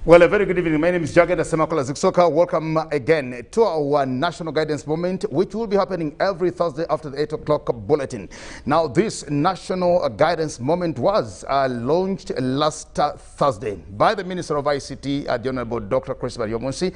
Well, a very good evening. My name is Jagenda Semakola Ziksoka. Welcome again to our National Guidance Moment, which will be happening every Thursday after the 8 o'clock bulletin. Now, this National Guidance Moment was launched last Thursday by the Minister of ICT, the Honorable Dr. Chris Baryomunsi,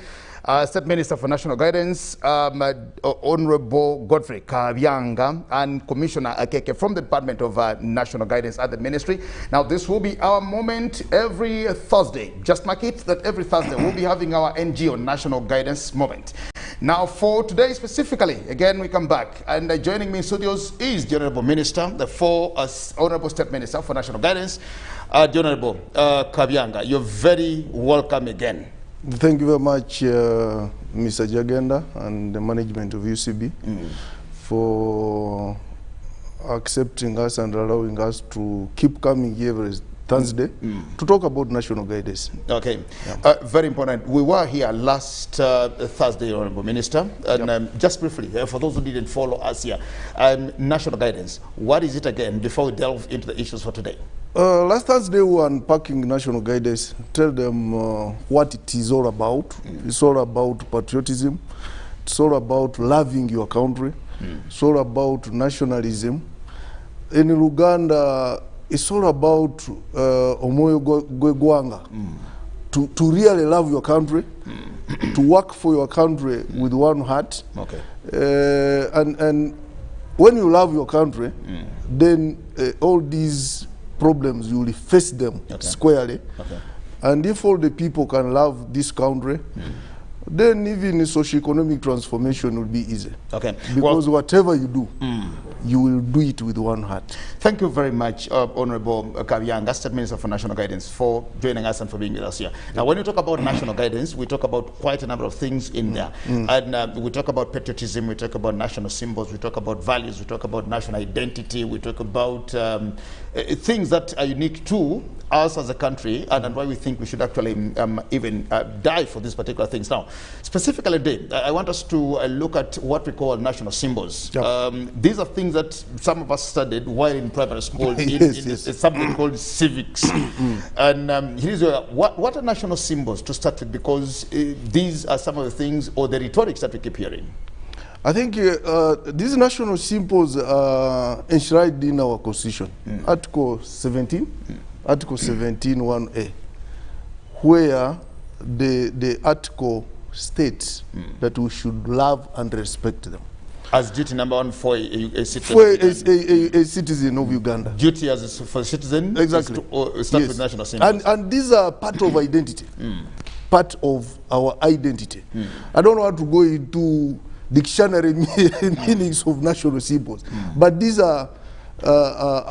State Minister for National Guidance, Honorable Godfrey Kabyanga, and Commissioner Akeke from the Department of National Guidance at the Ministry. Now, this will be our moment every Thursday. Just mark it that every Thursday we'll be having our NGO National Guidance Moment. Now, for today specifically, again, we come back, and joining me in studios is the Honorable Minister, the Honorable State Minister for National Guidance, the Honorable Kabyanga. You're very welcome again. Thank you very much, Mr. Jagenda and the management of UCB for accepting us and allowing us to keep coming here every Thursday to talk about national guidance. Okay, yeah. Very important. We were here last Thursday, Honorable Minister, and just briefly, for those who didn't follow us here, national guidance, what is it again before we delve into the issues for today? Last Thursday we were unpacking national guidance, tell them what it is all about. It's all about patriotism, it's all about loving your country, it's all about nationalism. In Uganda, it's all about omoyo gwegwanga, to really love your country, to work for your country with one heart. Okay. And when you love your country, then all these problems, you will face them squarely. Okay. And if all the people can love this country, then even socio-economic transformation will be easy. Okay. Because whatever you do, you will do it with one heart. Thank you very much, Honorable Kabyanga, State Minister for National Guidance, for joining us and for being with us here. Now, when you talk about national guidance, we talk about quite a number of things in there. And we talk about patriotism, we talk about national symbols, we talk about values, we talk about national identity, we talk about things that are unique to us as a country, and why we think we should actually even die for these particular things. Now, specifically today, I want us to look at what we call national symbols. These are things that some of us studied while in primary school in something called civics. And here's what are national symbols to start with, because these are some of the things or the rhetorics that we keep hearing. I think these national symbols are enshrined in our constitution, Article 17. Article 17(1)(a), where the article states that we should love and respect them. As duty number one for a citizen. For a citizen of Uganda. Duty as for a citizen. Exactly. Start with national symbols. And these are part of identity, part of our identity. I don't want to go into dictionary meanings of national symbols, but these are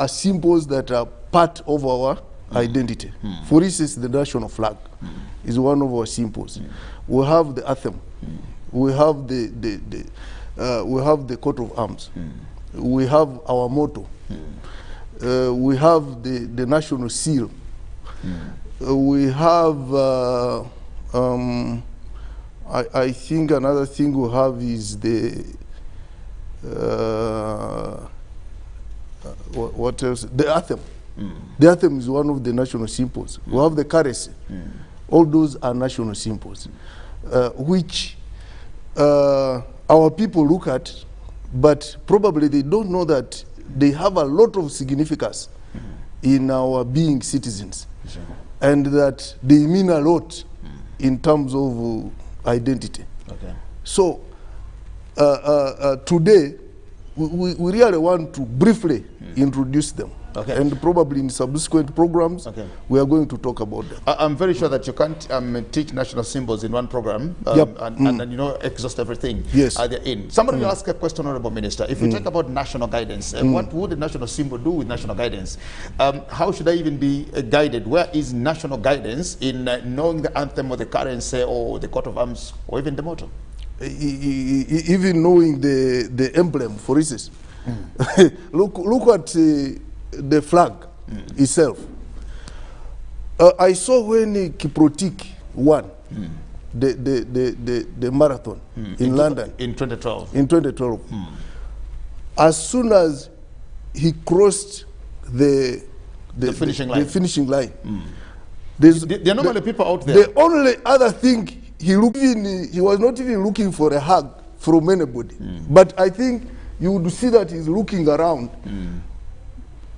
symbols that are part of our identity. For instance, the national flag is one of our symbols. We have the anthem. We have we have the coat of arms. We have our motto. We have the national seal. We have I think another thing we have is the what else? The anthem. The anthem is one of the national symbols. We have the currency. All those are national symbols, which our people look at, but probably they don't know that they have a lot of significance in our being citizens, and that they mean a lot in terms of identity. Okay. So today, we really want to briefly introduce them. Okay. And probably in subsequent programs, we are going to talk about them. I'm very sure that you can't teach national symbols in one program and you know, exhaust everything. Yes. They're in. Somebody will ask a question, Honorable Minister. If we talk about national guidance, what would a national symbol do with national guidance? How should I even be guided? Where is national guidance in knowing the anthem or the currency or the coat of arms or even the motto? Even knowing the emblem, for instance. Look at the flag itself. I saw when Kiprotik won the marathon in London in 2012. In 2012, as soon as he crossed the finishing line, There are normally people out there. The only other thing, he was not even looking for a hug from anybody. But I think you would see that he's looking around.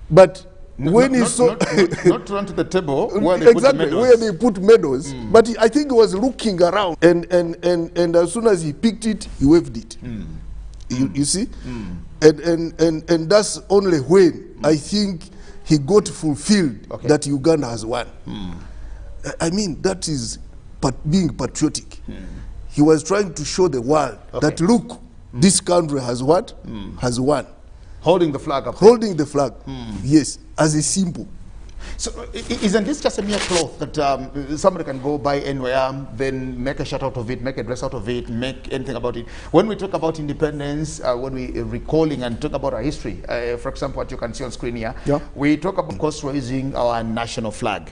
But when he saw not run to the table where they exactly put the where they put medals, but I think he was looking around, and as soon as he picked it, he waved it. You see, and that's only when I think he got fulfilled that Uganda has won. I mean, that is being patriotic. He was trying to show the world that look, this country has what? Has won. Holding the flag up. Holding the flag, yes, as a symbol. So isn't this just a mere cloth that somebody can go buy anywhere, then make a shirt out of it, make a dress out of it, make anything about it? When we talk about independence, when we recalling and talk about our history, for example, what you can see on screen here, we talk about, of course, raising our national flag.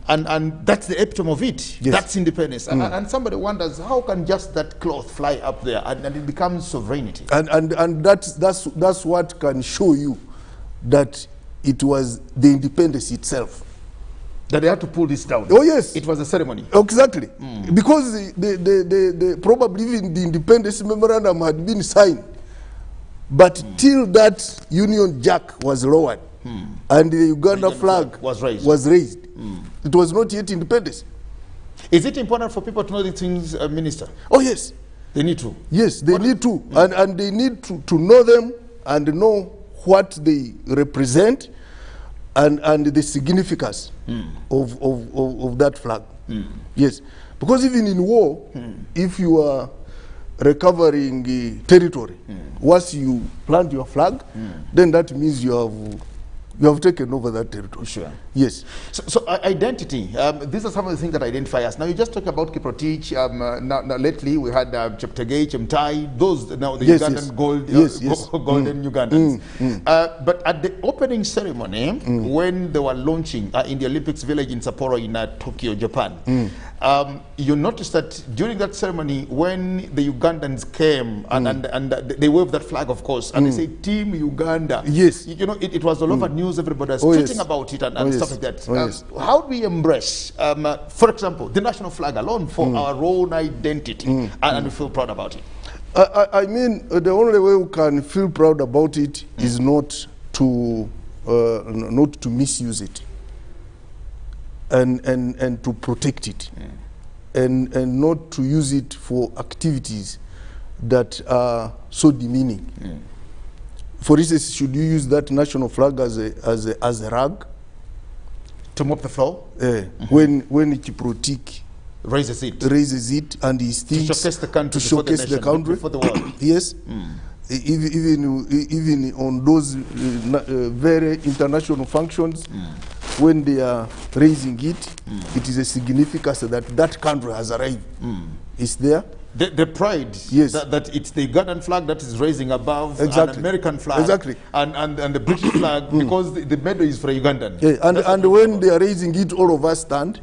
And that's the epitome of it. Yes. That's independence. And somebody wonders, how can just that cloth fly up there and it becomes sovereignty? And that's what can show you that it was the independence itself. That they had to pull this down. Oh yes. It was a ceremony. Exactly. Because probably even the independence memorandum had been signed. But till that Union Jack was lowered and the Uganda flag was raised, it was not yet independence. Is it important for people to know these things, Minister? Oh yes. They need to. Yes, they need to. And they need to know them and know what they represent and the significance of that flag. Yes, because even in war, if you are recovering territory, once you plant your flag, then that means you have taken over that territory. Sure. Yes. So identity, these are some of the things that identify us. Now you just talked about Kiprotich. Now lately we had Cheptegei, Chemtai, those now the Ugandan golden Ugandans. But at the opening ceremony, when they were launching in the Olympics village in Sapporo in Tokyo, Japan, you noticed that during that ceremony, when the Ugandans came and they waved that flag, of course, and they say Team Uganda. Yes. You know, it was all over news. Everybody was tweeting about it and stuff like that. How do we embrace, for example, the national flag alone for our own identity and we feel proud about it? I mean, the only way we can feel proud about it is not to misuse it and to protect it and not to use it for activities that are so demeaning. For instance, should you use that national flag as a rag to mop the floor? When Kiprotich raises it and he thinks to showcase the country, for the world. Yes. Even on those very international functions, when they are raising it, it is a significance that that country has arrived. It's there. The pride, yes, that it's the Ugandan flag that is raising above an American flag, and the British flag, because the medal is for Ugandan. Yeah, and when they are raising it, all of us stand.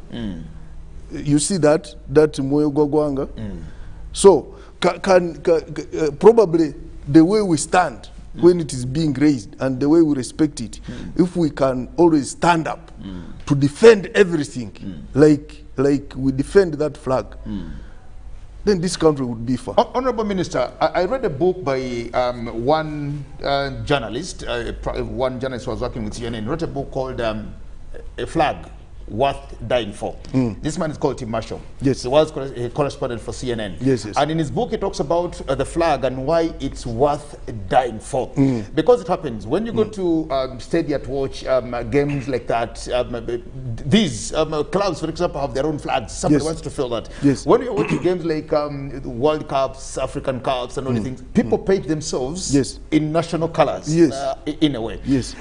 You see that Moyo Gwagwanga. So probably the way we stand when it is being raised and the way we respect it, if we can always stand up to defend everything, like we defend that flag, then this country would be far. Honorable Minister, I read a book by one journalist. One journalist who was working with CNN, wrote a book called A Flag Worth Dying For. This man is called Tim Marshall. Yes. He was a correspondent for CNN. Yes, yes. And in his book, he talks about the flag and why it's worth dying for. Because it happens, when you go to stadium to watch games like that, these clubs, for example, have their own flags. Somebody wants to feel that. Yes. When you're watching games like World Cups, African Cups, and all these things, people paint themselves in national colors, in a way. Yes.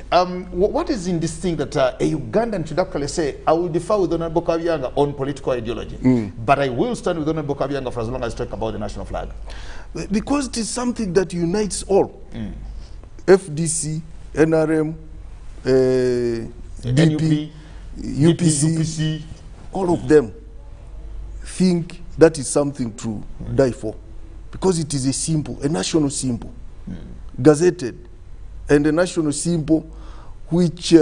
What is in this thing that a Ugandan should actually say, I will differ with Honorable Kabyanga on political ideology, but I will stand with Honorable Kabyanga for as long as I talk about the national flag? Because it is something that unites all. FDC, NRM, DP, UPC, all of them think that is something to die for. Because it is a symbol, a national symbol, gazetted, and a national symbol which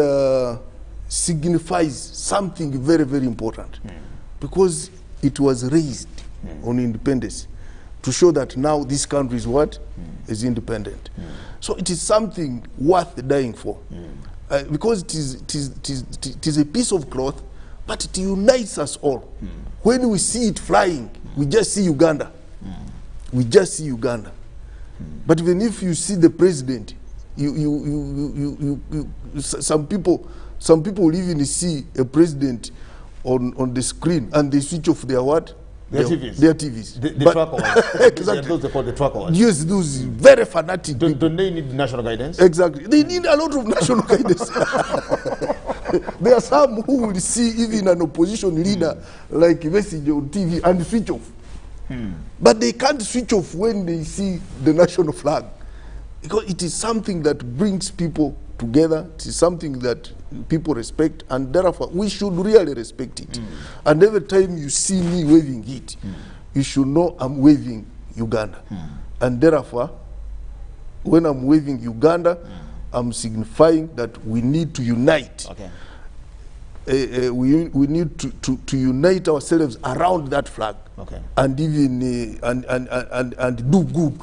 signifies something very, very important because it was raised on independence to show that now this country is what? Is independent. So it is something worth dying for because it is a piece of cloth, but it unites us all. When we see it flying, we just see Uganda. We just see Uganda. But even if you see the president, some people will even see a president on the screen and they switch off their what? Their TVs. Their TVs. The truck ones. Exactly. Those they call the truck ones. Yes, those very fanatic people. Don't they need national guidance? Exactly. They need a lot of national guidance. There are some who will see even an opposition leader like message on TV and switch off. But they can't switch off when they see the national flag. Because it is something that brings people together. It is something that people respect, and therefore we should really respect it. And every time you see me waving it, you should know I'm waving Uganda. And therefore, when I'm waving Uganda, I'm signifying that we need to unite. Okay. We need to unite ourselves around that flag. Okay. And even and do good.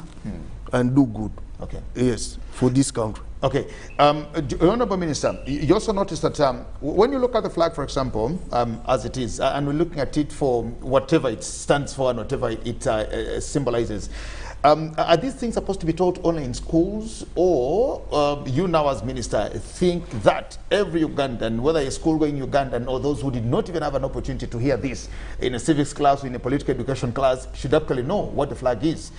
And do good. Okay. Yes, for this country. Okay. Honorable Minister, you also notice that when you look at the flag, for example, as it is, and we're looking at it for whatever it stands for and whatever it symbolizes, are these things supposed to be taught only in schools, or you now as minister think that every Ugandan, whether a school-going Ugandan or those who did not even have an opportunity to hear this in a civics class or in a political education class, should actually know what the flag is?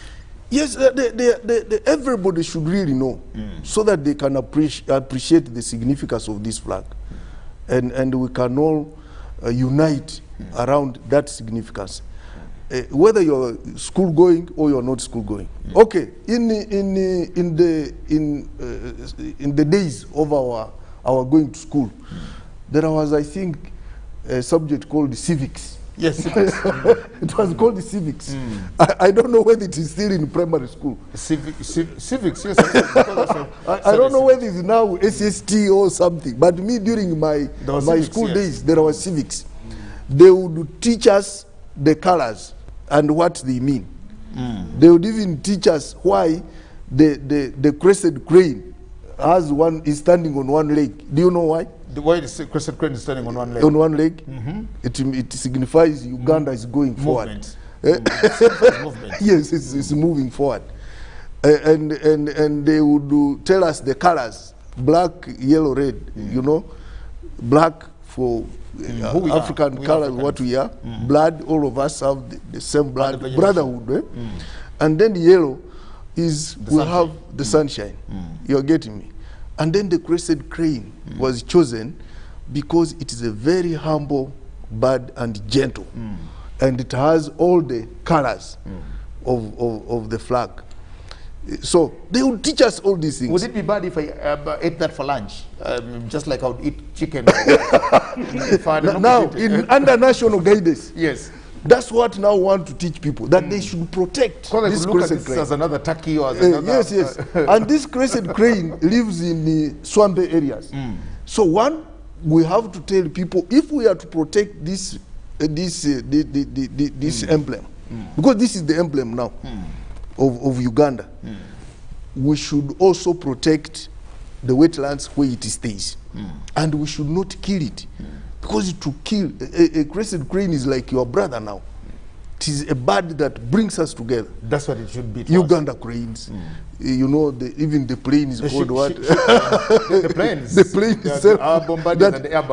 Yes, everybody should really know, so that they can appreciate the significance of this flag, and we can all unite around that significance, whether you're school going or you're not school going. Okay, in the days of our going to school, there was, I think, a subject called Civics. Yes, civics. It was called the Civics. I don't know whether it is still in primary school. Civics, yes. I don't know whether it's now SST or something, but me during my civics, school days, there was Civics. They would teach us the colors and what they mean. They would even teach us why the crested crane is standing on one leg. Do you know why? Why the crested crane is standing on one leg? On one leg, it signifies Uganda is going forward. Movement. Yes, it's moving forward. And they would tell us the colors: black, yellow, red. You know, black for African color, what we are. Blood, all of us have the same blood, brotherhood. And then the yellow is we have the sunshine. You're getting me? And then the crested crane was chosen because it is a very humble bird and gentle. And it has all the colors of the flag. So they would teach us all these things. Would it be bad if I ate that for lunch? Just like I would eat chicken. Now, under national guidance, yes. That's what now want to teach people, that they should protect this crested crane. As another turkey or as another... Yes. And this crested crane lives in the swampy areas. So one, we have to tell people, if we are to protect this emblem, because this is the emblem now of Uganda, we should also protect the wetlands where it stays. And we should not kill it. Because to kill a crested crane is like your brother now. It is a bird that brings us together. That's what it should be. Uganda cranes. You know, even the plane is called what? The planes. The plane itself.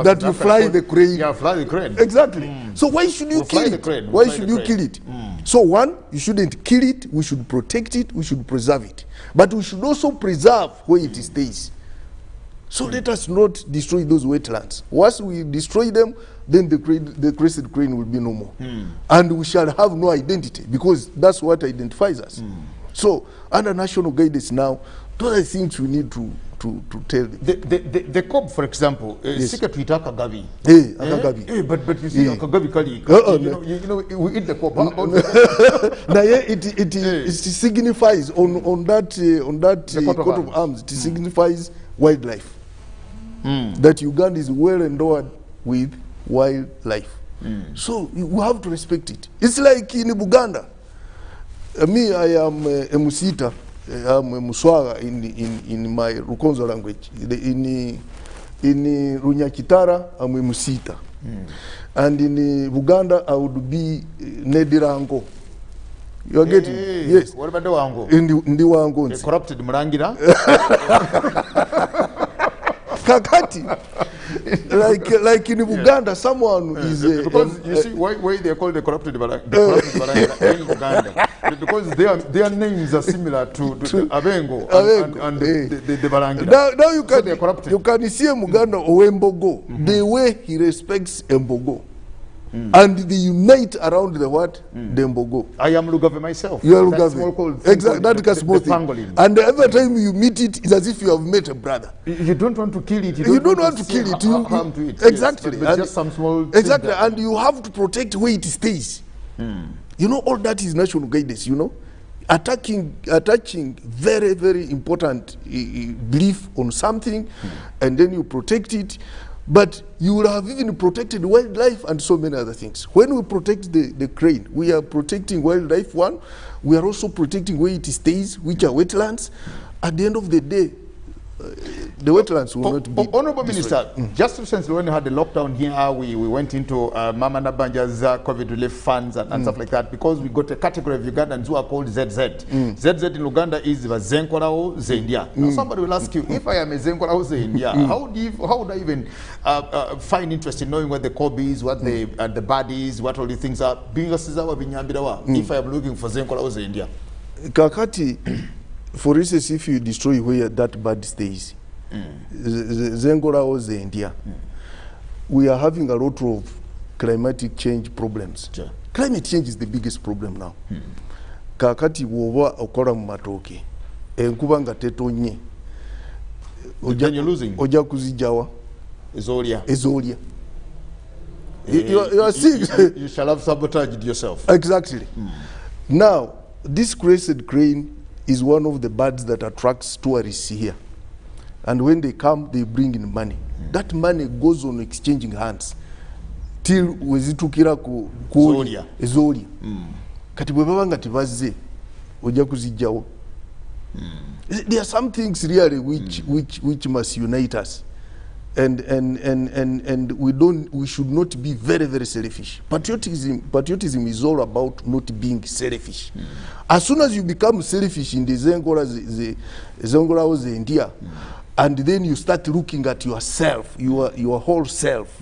That you fly the crane. Yeah, fly the crane. Exactly. So why should you kill it? Why should you kill it? So one, you shouldn't kill it. We should protect it. We should preserve it. But we should also preserve where it stays. So let us not destroy those wetlands. Once we destroy them, then the crested crane will be no more. And we shall have no identity, because that's what identifies us. So under national guidance now, those are things we need to tell them. The COB, for example, secret with Akagabi. But you see, Akagabi Kali, you know, we eat the COB. Now, it signifies on that coat of arms, it signifies wildlife. that Uganda is well endowed with wildlife. So you have to respect it. It's like in Buganda. Me, I am a Musita. I am a Muswaga in my Rukonzo language. In Runyakitara, I'm a Musita. And in Buganda, I would be Nedirango. You are getting? Yes. What about the Wango? In the Wango. The corrupted Murangira? Kakati. like in Uganda, someone is because you see why they call the corrupted Baranga in Uganda, because their names are similar to Abengo and the Baranga. Now you can, so you can see Muganda Owembogo, the way he respects Mbogo. And they unite around the what? The Mbogo. I am Lugave myself. You are Lugave. Exactly. That is small thing. And every time you meet it, it's as if you have met a brother. You don't want to kill it. You don't want to kill it. You harm to it. Exactly. Yes, but just some small. Exactly. And you have to protect where it stays. You know, all that is national guidance. You know, attaching very, very important belief on something, and then you protect it. But you will have even protected wildlife and so many other things. When we protect the crane, we are protecting wildlife, one. We are also protecting where it stays, which are wetlands. At the end of the day, the wetlands will not be Honorable Minister, just recently when we had the lockdown here, we went into Mama Nabanja's COVID relief funds and stuff like that, because we got a category of Ugandans who are called ZZ. ZZ in Uganda is Zenkorao Zendia. Now somebody will ask you, if I am a Zenkorao Zendia, how would I even find interest in knowing what the COBE is, what the bodies, what all these things are, if I am looking for Zenkorao Zendia? Kakati, for instance, if you destroy where that bird stays, Zengora or India, we are having a lot of climatic change problems. Sure. Climate change is the biggest problem now. Kakati wowa okora matoke, enkuba nga tetonye. Then you're losing. Oja kuzijawa. Ezolia. You are seeing. You shall have sabotaged yourself. Exactly. Now, this crested crane is one of the birds that attracts tourists here. And when they come, they bring in money. That money goes on exchanging hands till wezitukira ku Ezolia. Kati bwebanga tibaze ojja kuzijawo. There are some things really which must unite us. And we should not be very, very selfish. Patriotism is all about not being selfish. As soon as you become selfish in the Zengora or India, and then you start looking at yourself, your whole self,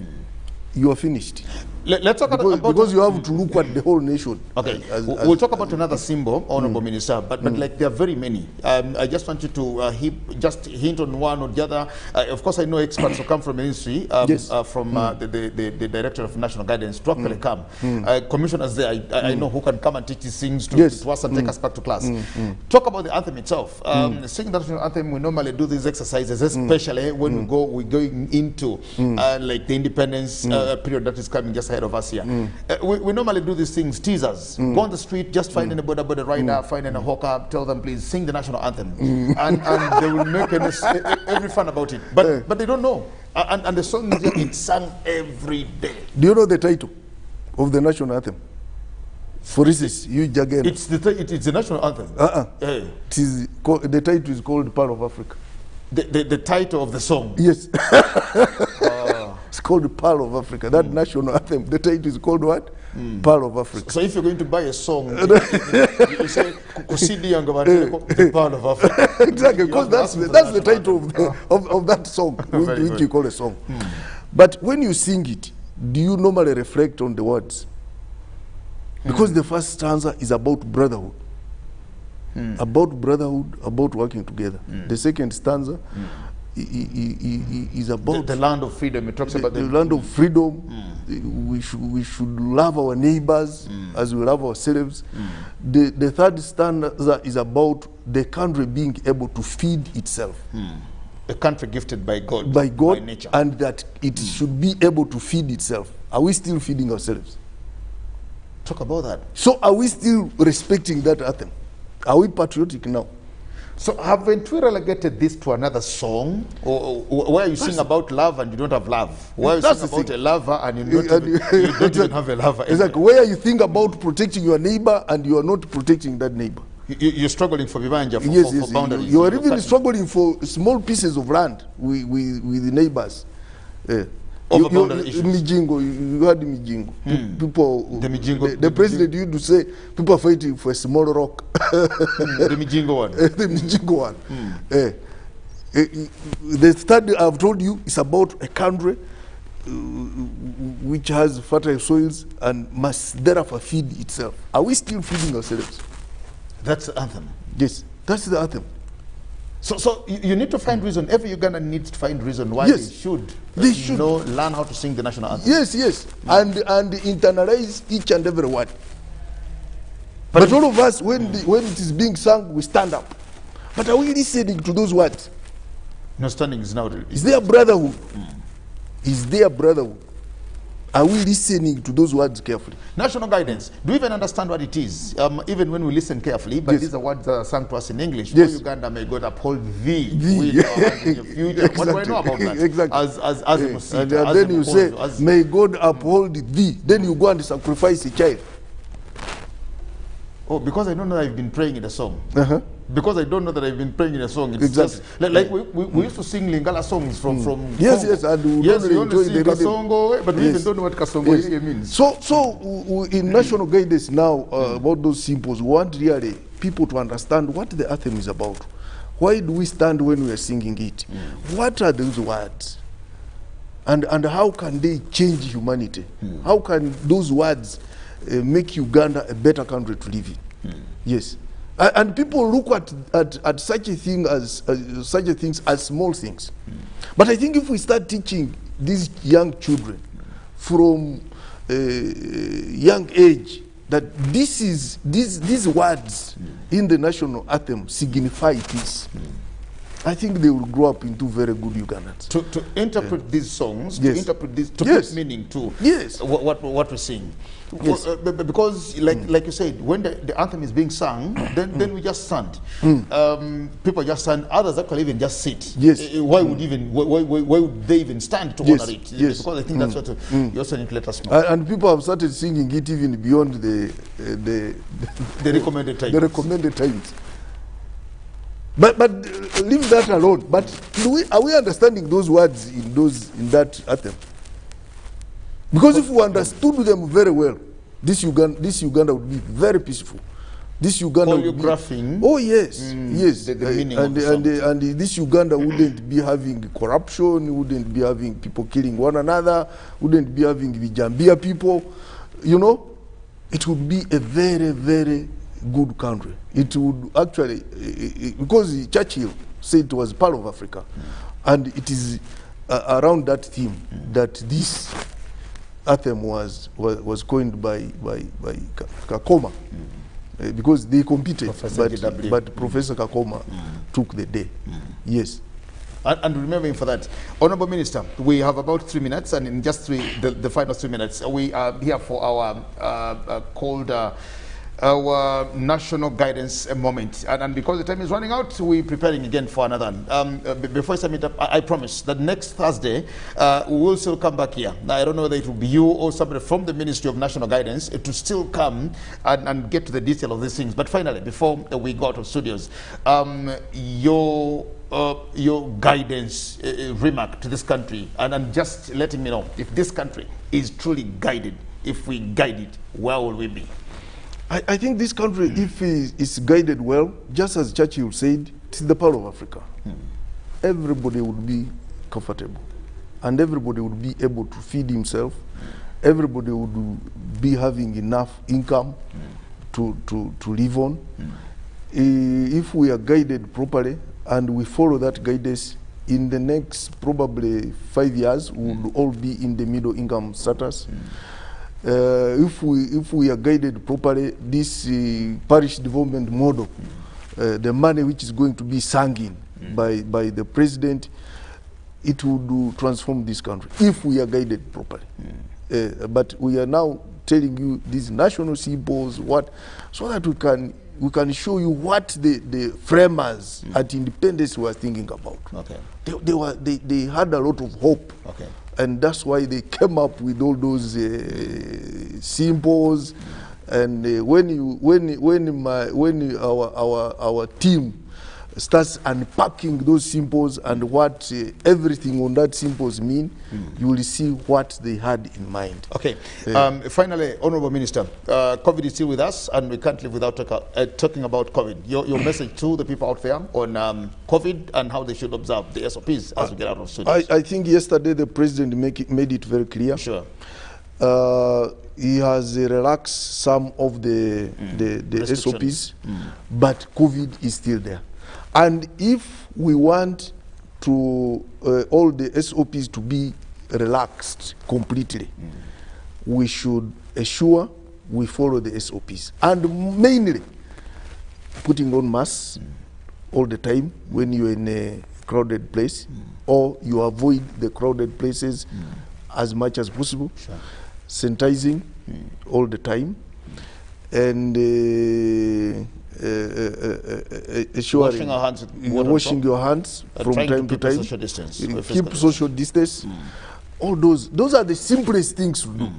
you are finished. Let's talk about because you have to look at the whole nation. Okay, we'll talk about another symbol, Honorable Minister, but like there are very many. I just want you to just hint on one or the other. Of course, I know experts who come from ministry, from the Director of National Guidance, to actually come. Commissioners there, I know who can come and teach these things to us and take us back to class. Talk about the anthem itself. Singing the national anthem, we normally do these exercises, especially when we're going into like the independence period that is coming just ahead of us here. We normally do these things, teasers. Go on the street, just find any border rider, find any hawker, tell them please sing the national anthem. and they will make every fun about it. But they don't know. And the song is sung every day. Do you know the title of the national anthem? For instance, you Jagger. It's the national anthem. It is the title is called Pearl of Africa. The title of the song? Yes. It's called Pearl of Africa. That national anthem, the title is called what? Pearl of Africa. So if you're going to buy a song, you say the Pearl of Africa. Exactly, because that's the title of that song, which you call a song. But when you sing it, do you normally reflect on the words? Because the first stanza is about brotherhood. About brotherhood, about working together. The second stanza is about the land of freedom. It talks about the land of freedom. We should love our neighbors as we love ourselves. The third stanza is about the country being able to feed itself. A country gifted by God, by nature, and that it should be able to feed itself. Are we still feeding ourselves? Talk about that. So are we still respecting that anthem? Are we patriotic now? So haven't we relegated this to another song? Or where you sing about love and you don't have love? Where you sing about a lover and you don't even have a lover? It's like where you think about protecting your neighbor and you are not protecting that neighbor. You're struggling for Vivanja, for boundaries. You are even struggling for small pieces of land with the neighbors. Over boundary issues. Mijingo, you had Mijingo. People, the president used to say, people are fighting for a small rock. The Mijingo one. The Mijingo one. The study I've told you is about a country which has fertile soils and must therefore feed itself. Are we still feeding ourselves? That's the anthem. Yes, that's the anthem. So you need to find reason. Every Ugandan needs to find reason why Yes. they should learn how to sing the national anthem. Yes, yes, and internalize each and every word. But all of us, when it is being sung, we stand up. But are we listening to those words? No, standing is now. Is there brotherhood? Is there brotherhood? Are we listening to those words carefully? National guidance. Do you even understand what it is? Even when we listen carefully, but Yes. these are words that are sung to us in English. Yes. For Uganda, may God uphold thee Thee. with our hands in your future. What do I know about that? Exactly. As And then you say, may God uphold thee. Then you go and sacrifice a child. oh, because I don't know that I've been praying in a song. Because I don't know that I've been praying in a song. It's Exactly. just like we used to sing Lingala songs from Yes, Congo. yes, and we yes, only we only enjoy sing the rhythm. Kasongo, but we Yes. even don't know what Kasongo Yes. means. So in national guidance now, about those symbols, we want really people to understand what the anthem is about. Why do we stand when we are singing it? What are those words? And how can they change humanity? How can those words make Uganda a better country to live in? Yes. And people look at such a thing as such a things as small things. But I think if we start teaching these young children from young age that these words in the national anthem signify peace, I think they will grow up into very good Ugandans. To interpret these songs, Yes. to interpret this, to Yes. put meaning to Yes. what we're seeing. Yes. Because, like you said, when the anthem is being sung, then we just stand. People just stand. Others actually even just sit. Yes. Why would they even stand to Yes. honor it? Yes. Because I think that's what you also need to let us know. And people have started singing it even beyond the recommended time. The recommended times. But leave that alone. But are we understanding those words in that anthem? Because if we understood them very well, this Uganda would be very peaceful. This Uganda would be, Choreographing. oh yes, yes, the meaning of the and this Uganda wouldn't be having corruption, wouldn't be having people killing one another, wouldn't be having the Jambia people. You know, it would be a very, very good country. It would actually, because Churchill said it was part of Africa, and it is around that theme that this anthem was coined by Kakoma, because they competed, but Professor Kakoma took the day. Yes. And remembering for that, Honorable Minister, we have about 3 minutes, and in just the final 3 minutes, we are here for our called our national guidance moment. And because the time is running out, we're preparing again for another one. Before I submit up, I promise that next Thursday, we will still come back here. Now, I don't know whether it will be you or somebody from the Ministry of National Guidance to still come and get to the detail of these things. But finally, before we go out of studios, your guidance remark to this country, and just letting me know if this country is truly guided, if we guide it, where will we be? I think this country, if it is guided well, just as Churchill said, it's the power of Africa. Everybody would be comfortable, and everybody would be able to feed himself. Everybody would be having enough income to live on. If we are guided properly and we follow that guidance, in the next probably 5 years, we will all be in the middle income status. If we are guided properly, this parish development model, the money which is going to be sung in by the president, it will transform this country if we are guided properly. But we are now telling you these national symbols, so that we can show you what the framers at independence were thinking about. Okay. They had a lot of hope. Okay. And that's why they came up with all those symbols. And when our team starts unpacking those symbols and what everything on that symbols mean, you will see what they had in mind. Okay. Finally, Honorable Minister, COVID is still with us, and we can't live without talking about COVID. Your message to the people out there on COVID and how they should observe the SOPs as we get out of students. I think yesterday the president made it very clear. Sure. He has relaxed some of the SOPs, but COVID is still there. And if we want to all the SOPs to be relaxed completely, we should assure we follow the SOPs. And mainly, putting on masks all the time when you're in a crowded place, or you avoid the crowded places as much as possible. Sure. Sanitizing all the time, and washing our hands, washing your hands from time to time. Social distance, keep social distance. All those are the simplest things to do.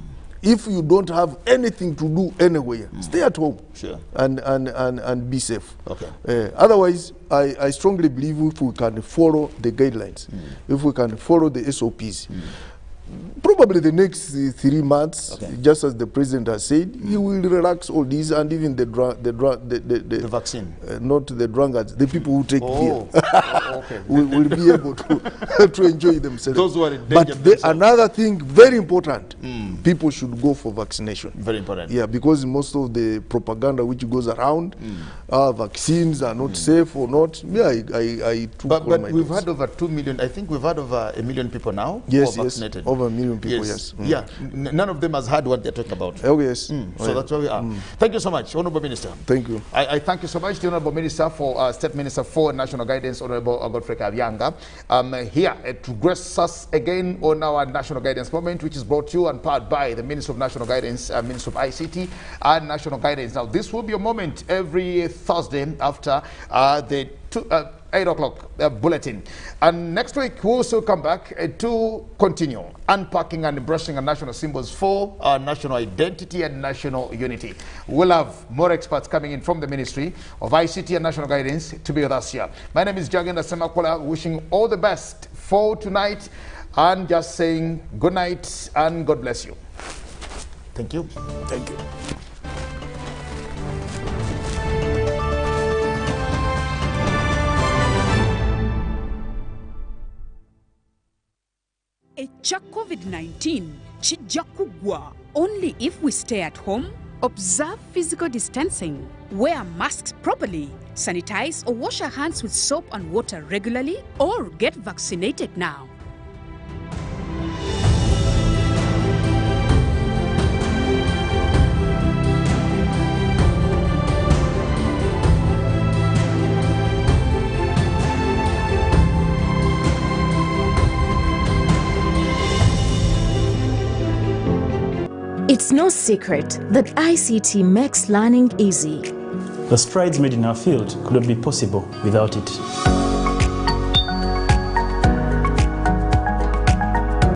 If you don't have anything to do anywhere, stay at home. Sure. And be safe. Okay. Otherwise, I strongly believe if we can follow the guidelines, if we can follow the SOPs, probably the next 3 months, just as the president has said, he will relax all these, and even the vaccine, not the drunkards, the people who take beer, okay. will be able to enjoy themselves. Those who are in danger. But another thing, very important, people should go for vaccination. Very important. Yeah, because most of the propaganda which goes around, vaccines are not safe or not. Yeah, I took But we've dose. had over 2 million. I think we've had over 1 million people now who are vaccinated. Over 1 million people. Yes. Yeah. None of them has heard what they're talking about. Oh yes. So that's where we are. Thank you so much, Honorable Minister. Thank you. I thank you so much, the Honorable Minister for State Minister for National Guidance, Honorable Godfrey Kabyanga, here to grace us again on our National Guidance Moment, which is brought to you and powered by the Minister of National Guidance, Minister of ICT and National Guidance. Now, this will be a moment every Thursday after the 8 o'clock bulletin. And next week, we'll also come back to continue unpacking and embracing our national symbols for our national identity and national unity. We'll have more experts coming in from the Ministry of ICT and National Guidance to be with us here. My name is Jagenda Semakola, wishing all the best for tonight and just saying good night and God bless you. Thank you. Thank you. Echa COVID-19 chijja kugwa only if we stay at home, observe physical distancing, wear masks properly, sanitize or wash our hands with soap and water regularly, or get vaccinated now. It's no secret that ICT makes learning easy. The strides made in our field could not be possible without it.